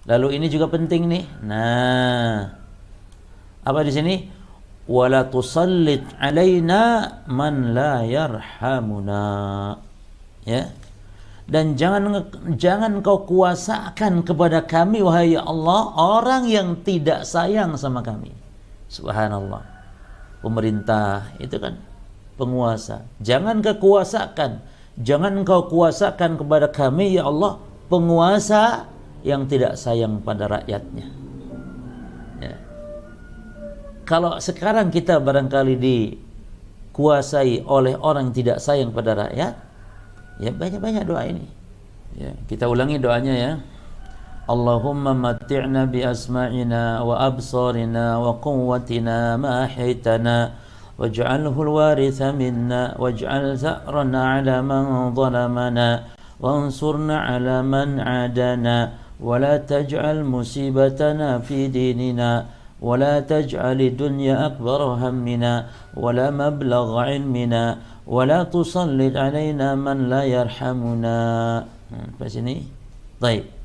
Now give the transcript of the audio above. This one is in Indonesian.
Lalu ini juga penting nih. Nah, apa di sini? Wala tusallit alaina man la yarhamuna. Ya. Dan jangan kau kuasakan kepada kami wahai Allah orang yang tidak sayang sama kami. Subhanallah. Pemerintah itu kan penguasa. Jangan kau kuasakan, jangan kau kuasakan kepada kami ya Allah penguasa yang tidak sayang pada rakyatnya. Ya. Kalau sekarang kita barangkali dikuasai oleh orang yang tidak sayang pada rakyat, ya banyak-banyak doa ini. Ya, kita ulangi doanya ya. Allahumma matti'na bi asma'ina wa absarina wa quwwatina ma ahaytana waj'alhu al-waritha minna waj'al tha'rana 'ala man zalamana wansurna 'ala man 'adana wa la taj'al musibatana fi dinina wa la taj'al ad-dunya akbar hammina wa la mablagha 'ilmina wa la tusallit 'alaina man la yarhamuna. Sampai sini. Baik.